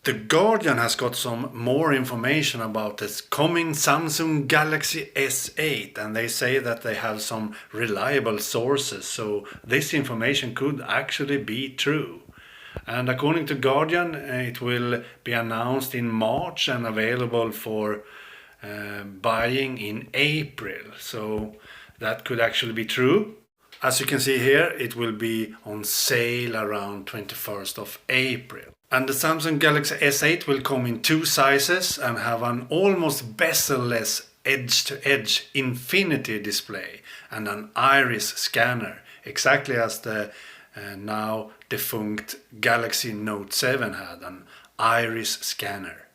The Guardian has got some more information about this coming Samsung Galaxy S8, and they say that they have some reliable sources, so this information could actually be true. And according to Guardian, it will be announced in March and available for buying in April, so that could actually be true. As you can see here, it will be on sale around 21st of April. And the Samsung Galaxy S8 will come in two sizes and have an almost bezel-less edge-to-edge infinity display and an iris scanner, exactly as the now defunct Galaxy Note 7 had an iris scanner.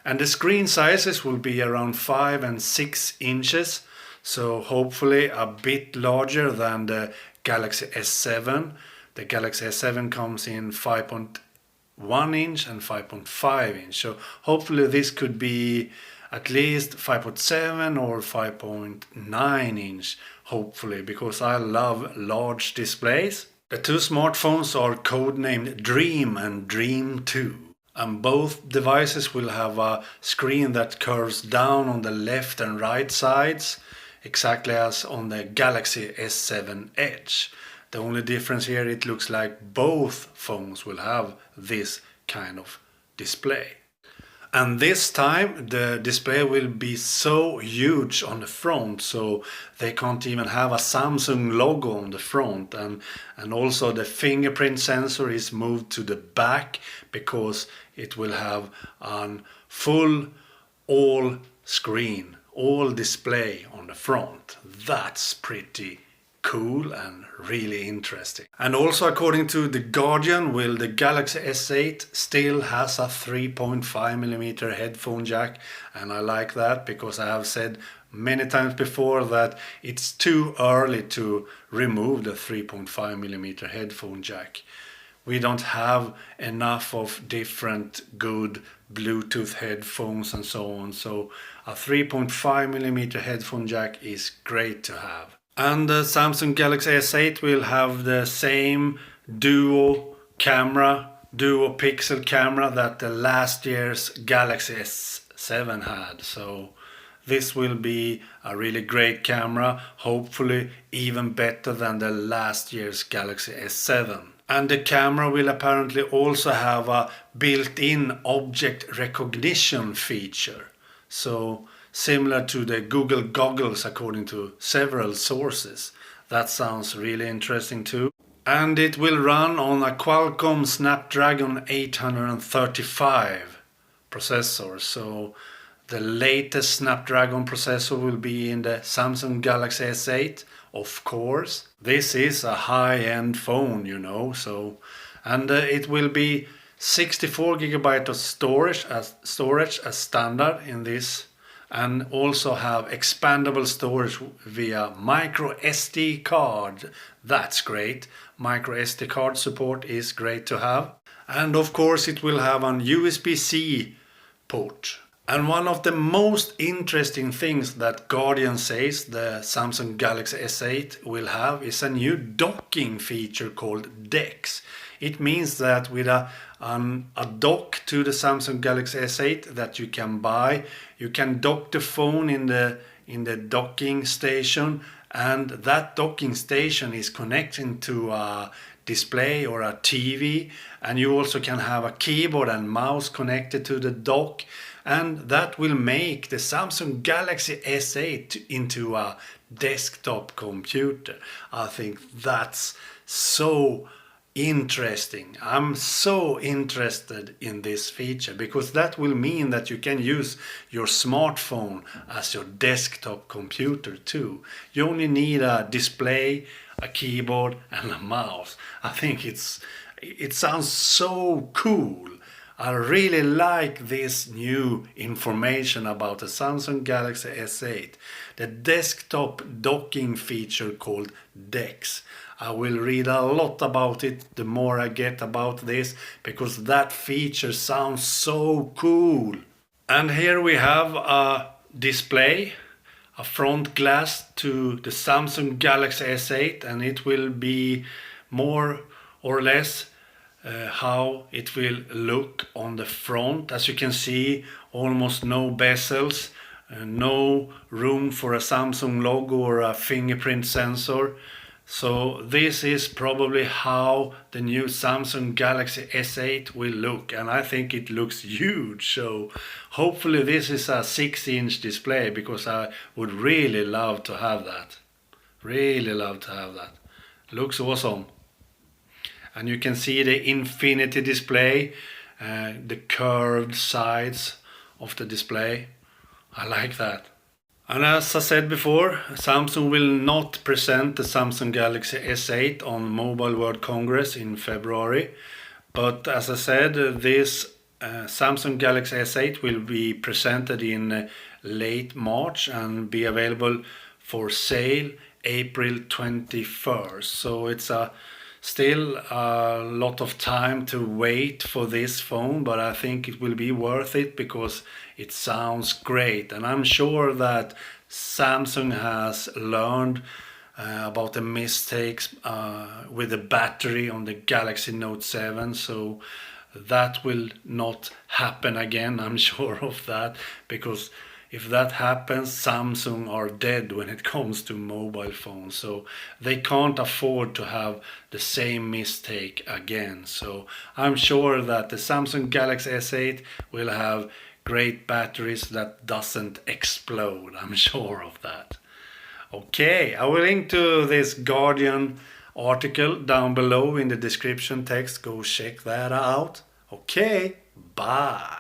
And the screen sizes will be around 5 and 6 inches, so hopefully a bit larger than the Galaxy S7. The Galaxy S7 comes in 5.1 inch and 5.5 inch, so hopefully this could be at least 5.7 or 5.9 inch, hopefully, because I love large displays. The two smartphones are codenamed Dream and Dream 2. And both devices will have a screen that curves down on the left and right sides, exactly as on the Galaxy S7 Edge. The only difference here, it looks like both phones will have this kind of display. And this time the display will be so huge on the front, so they can't even have a Samsung logo on the front, and also the fingerprint sensor is moved to the back because it will have a full all screen, all display on the front. That's pretty cool and really interesting. And also according to The Guardian, will the Galaxy S8 still has a 3.5mm headphone jack, and I like that because I have said many times before that it's too early to remove the 3.5mm headphone jack. We don't have enough of different good Bluetooth headphones and so on, so a 3.5mm headphone jack is great to have. And the Samsung Galaxy S8 will have the same duo pixel camera that the last year's Galaxy S7 had. So this will be a really great camera, hopefully even better than the last year's Galaxy S7. And the camera will apparently also have a built-in object recognition feature. So similar to the Google goggles according to several sources. That sounds really interesting too. And it will run on a Qualcomm Snapdragon 835 processor. So the latest Snapdragon processor will be in the Samsung Galaxy S8, of course. This is a high-end phone, you know, so and it will be 64GB of storage as standard in this, and also have expandable storage via micro SD card. That's great. Micro SD card support is great to have. And of course it will have an USB-C port. And one of the most interesting things that Guardian says the Samsung Galaxy S8 will have is a new docking feature called DeX. It means that with a dock to the Samsung Galaxy S8 that you can buy, you can dock the phone in the docking station, and that docking station is connecting to a display or a TV, and you also can have a keyboard and mouse connected to the dock, and that will make the Samsung Galaxy S8 into a desktop computer. I think that's so interesting. I'm so interested in this feature because that will mean that you can use your smartphone as your desktop computer too. You only need a display, a keyboard and a mouse. I think it sounds so cool. I really like this new information about the Samsung Galaxy S8, the desktop docking feature called DeX. I will read a lot about it the more I get about this, because that feature sounds so cool. And here we have a display, a front glass to the Samsung Galaxy S8, and it will be more or less how it will look on the front. As you can see, almost no bezels, no room for a Samsung logo or a fingerprint sensor. So this is probably how the new Samsung Galaxy S8 will look, and I think it looks huge. So hopefully this is a 6-inch display, because I would really love to have that. Really love to have that. Looks awesome. And you can see the infinity display, the curved sides of the display. I like that. And as I said before, Samsung will not present the Samsung Galaxy S8 on Mobile World Congress in February. But as I said, this Samsung Galaxy S8 will be presented in late March and be available for sale April 21st. So it's still a lot of time to wait for this phone, but I think it will be worth it because it sounds great. And I'm sure that Samsung has learned about the mistakes with the battery on the Galaxy Note 7, so that will not happen again. I'm sure of that, because if that happens, Samsung are dead when it comes to mobile phones. So they can't afford to have the same mistake again. So I'm sure that the Samsung Galaxy S8 will have great batteries that doesn't explode. I'm sure of that. Okay, I will link to this Guardian article down below in the description text. Go check that out. Okay, bye.